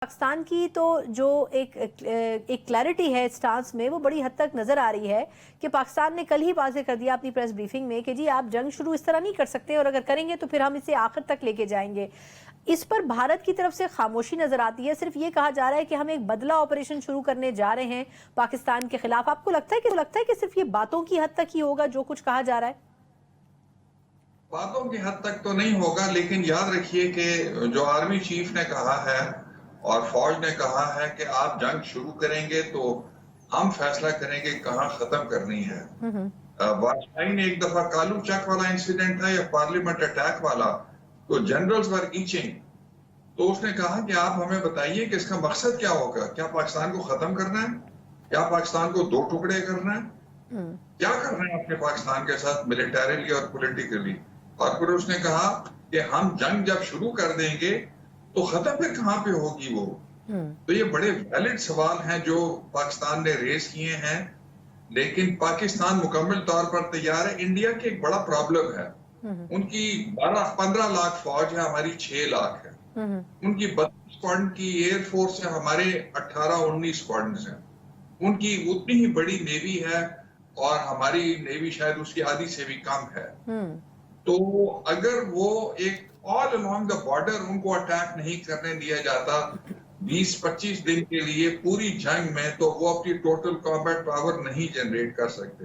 पाकिस्तान की तो जो एक क्लैरिटी है स्टांस में, वो बड़ी हद तक नजर आ रही है कि पाकिस्तान ने कल ही वाज़ेह कर दिया अपनी प्रेस ब्रीफिंग में कि जी आप जंग शुरू इस तरह नहीं कर सकते, और अगर करेंगे तो फिर हम इसे आखिर तक लेके जाएंगे। इस पर भारत की तरफ से खामोशी नजर आती है। सिर्फ ये कहा जा रहा है कि हम एक बदला ऑपरेशन शुरू करने जा रहे हैं पाकिस्तान के खिलाफ। आपको लगता है कि सिर्फ ये बातों की हद तक ही होगा जो कुछ कहा जा रहा है? बातों की हद तक तो नहीं होगा, लेकिन याद रखिए कि जो आर्मी चीफ ने कहा है और फौज ने कहा है कि आप जंग शुरू करेंगे तो हम फैसला करेंगे कहां खत्म करनी है। वाजपेयी ने एक दफा कालू चक वाला इंसिडेंट था या पार्लियामेंट अटैक वाला, तो जनरल्स वर ईचिंग, तो उसने कहा कि आप हमें बताइए कि इसका मकसद क्या होगा, क्या पाकिस्तान को खत्म करना है, क्या पाकिस्तान को दो टुकड़े करना है, क्या करना है अपने पाकिस्तान के साथ मिलिटरीली और पॉलिटिकली। और फिर उसने कहा कि हम जंग जब शुरू कर देंगे तो खत्म फिर कहां पे होगी वो। तो ये बड़े वैलिड सवाल हैं जो पाकिस्तान ने रेज किए हैं, लेकिन पाकिस्तान मुकम्मल तौर पर तैयार है। इंडिया की एक बड़ा प्रॉब्लम है, उनकी 12-15 लाख फौज है, हमारी 6 लाख है। उनकी 32 स्क्वाड्रन की एयरफोर्स है, हमारे 18-19 स्क्वाड्रन है। उनकी उतनी ही बड़ी नेवी है और हमारी नेवी शायद उसकी आधी से भी कम है। तो अगर वो एक ऑल अलोंग द बॉर्डर उनको अटैक नहीं करने दिया जाता 20-25 दिन के लिए पूरी जंग में, तो वो अपनी टोटल कॉम्बैट पावर नहीं जनरेट कर सकते।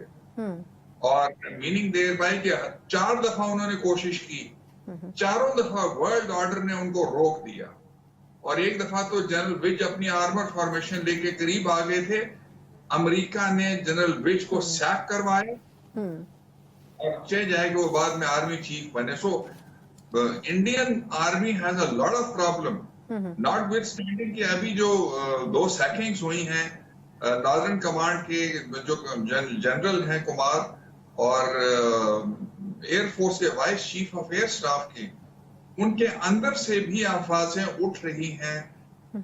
और मीनिंग देयर बाय कि 4 दफा उन्होंने कोशिश की, चारों दफा वर्ल्ड ऑर्डर ने उनको रोक दिया। और एक दफा तो जनरल विज अपनी आर्मर फॉर्मेशन लेके करीब आ गए थे, अमेरिका ने जनरल विज को सैक करवाया और चले जाएगा वो बाद में आर्मी चीफ बने। So Indian army has a lot of problem, not with standing कि अभी जो 2 सैकिंग्स हुई हैं नॉर्दर्न कमांड के जो जनरल हैं कुमार और एयरफोर्स के vice chief of air staff की, उनके अंदर से भी आवाजें उठ रही हैं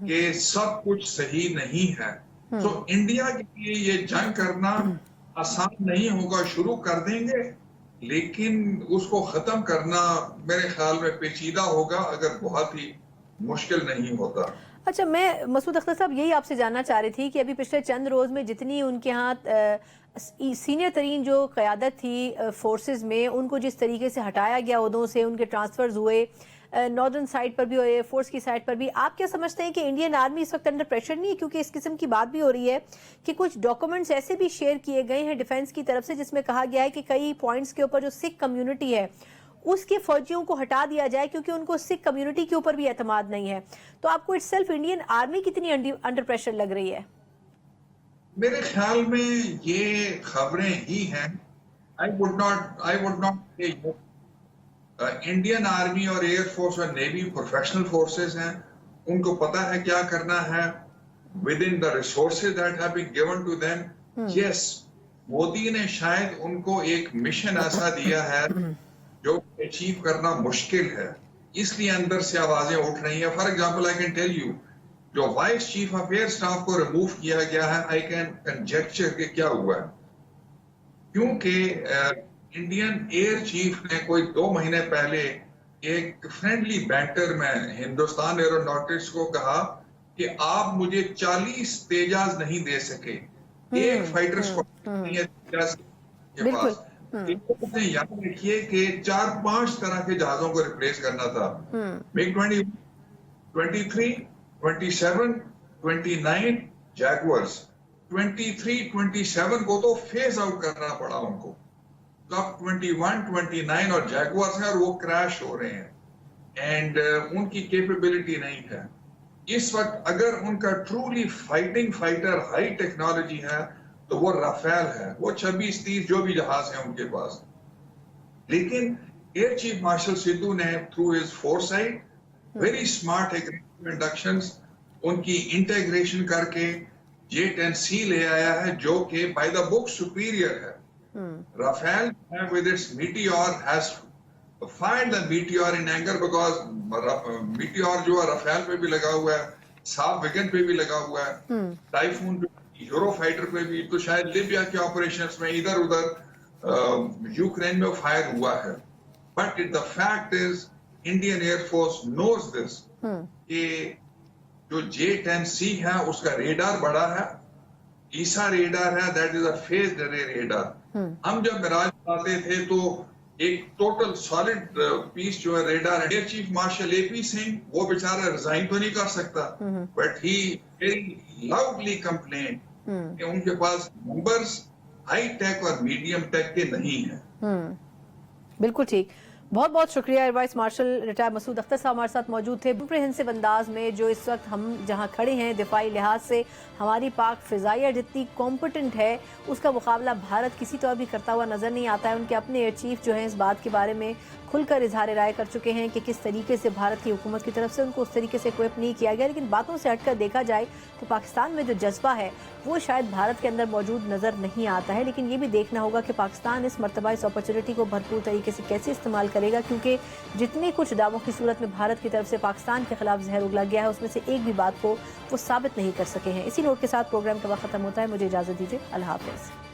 कि सब कुछ सही नहीं है। तो इंडिया के लिए ये जंग करना आसान नहीं होगा। शुरू कर देंगे लेकिन उसको खत्म करना मेरे ख्याल में पेचीदा होगा, अगर बहुत ही मुश्किल नहीं होता। अच्छा, मैं मसूद अख्तर साहब यही आपसे जानना चाह रही थी कि अभी पिछले चंद रोज़ में जितनी उनके यहाँ सीनियर तरीन जो क़यादत थी फोर्सेस में, उनको जिस तरीके से हटाया गया उहदों से, उनके ट्रांसफ़र्स हुए नॉर्दर्न साइड पर भी और एयरफोर्स की साइड पर भी, आप क्या समझते हैं कि इंडियन आर्मी इस वक्त अंडर प्रेशर नहीं है? क्योंकि इस किस्म की बात भी हो रही है कि कुछ डॉक्यूमेंट्स ऐसे भी शेयर किए गए हैं डिफेंस की तरफ से जिसमें कहा गया है कि कई पॉइंट्स के ऊपर जो सिख कम्युनिटी है उसके फौजियों को हटा दिया जाए क्योंकि उनको सिख कम्युनिटी के ऊपर भी एतमाद नहीं है। तो आपको इटसेल्फ इंडियन आर्मी कितनी अंडर प्रेशर लग रही है? मेरे ख्याल में ये खबरें ही हैं। I would not Indian army और एयरफोर्स और नेवी प्रोफेशनल फोर्सेस हैं, उनको पता है क्या करना है within the resources that have been given to them. Yes, Modi ने शायद उनको एक मिशन ऐसा दिया है जो अचीव करना मुश्किल है, इसलिए अंदर से आवाजें उठ रही हैं। For example I can tell you, जो vice chief of air staff को रिमूव किया गया है, आई कैन कंजेक्चर के क्या हुआ है, क्योंकि इंडियन एयर चीफ ने कोई 2 महीने पहले एक फ्रेंडली बैंटर में हिंदुस्तान एरोनॉटिक्स को कहा कि आप मुझे 40 तेजाज नहीं दे सके, एक फाइटर स्क्वाड्रन नहीं है तेजाज के पास। आपने याद रखिए कि 4-5 तरह के जहाजों को रिप्लेस करना था, मिग 20, 23, 27, 29 जैगुआर्स। 23-27 को तो फेज आउट करना पड़ा उनको। अब 21, 29 और जैगुआर्स हैं और वो क्रैश हो रहे हैं एंड उनकी कैपेबिलिटी नहीं है इस वक्त। अगर उनका truly fighting fighter high technology है तो वो राफेल है, वो 26-30 जो भी जहाज है उनके पास। लेकिन एयर चीफ मार्शल सिद्धू ने through his foresight very smart inductions उनकी इंटीग्रेशन करके J-10C ले आया है, जो कि बाय द बुक सुपीरियर है। Rafale with its Meteor has fired the Meteor in anger because Meteor जो है Rafale पे भी लगा हुआ है, साफ विगन पे भी लगा हुआ है, टाइफून पे, यूरोफाइटर पे भी, तो शायद लिबिया के ऑपरेशंस में इधर उधर यूक्रेन में फायर हुआ है। But the fact is Indian air force knows this कि जो J-10C है उसका रेडार बड़ा है, ईसा रेडार है, that is a phased array radar. हम जब मिराज आते थे तो एक टोटल सॉलिड पीस जो है रेडार है। चीफ मार्शल एपी सिंह वो बेचारा रिजाइन तो नहीं कर सकता, but he very loudly complain कि उनके पास नंबर्स हाई टेक और मीडियम टेक के नहीं है। बिल्कुल ठीक। बहुत बहुत शुक्रिया। Air vice marshal retired Masood Akhtar sahab हमारे साथ मौजूद थे। कॉम्प्रिहेंसिव अंदाज में जो इस वक्त हम जहां खड़े हैं दिफाई लिहाज से हमारी पाक फिजाइया जितनी कॉम्पिटेंट है उसका मुकाबला भारत किसी तो अभी करता हुआ नजर नहीं आता है। उनके अपने एयर चीफ जो हैं इस बात के बारे में खुलकर इजहार राय कर चुके हैं कि किस तरीके से भारत की हुकूमत की तरफ से उनको उस तरीके से इक्विप नहीं किया गया। लेकिन बातों से हटकर देखा जाए तो पाकिस्तान में जो जज्बा है वो शायद भारत के अंदर मौजूद नज़र नहीं आता है। लेकिन ये भी देखना होगा कि पाकिस्तान इस मरतबा इस अपॉर्चुनिटी को भरपूर तरीके से कैसे इस्तेमाल करेगा, क्योंकि जितने कुछ दावों की सूरत में भारत की तरफ से पाकिस्तान के खिलाफ जहर उगला गया है उसमें से एक भी बात को वो साबित नहीं कर सके हैं। इसी नोट के साथ प्रोग्राम का वक्त खत्म होता है। मुझे इजाज़त दीजिए। अल्लाह हाफ़िज़।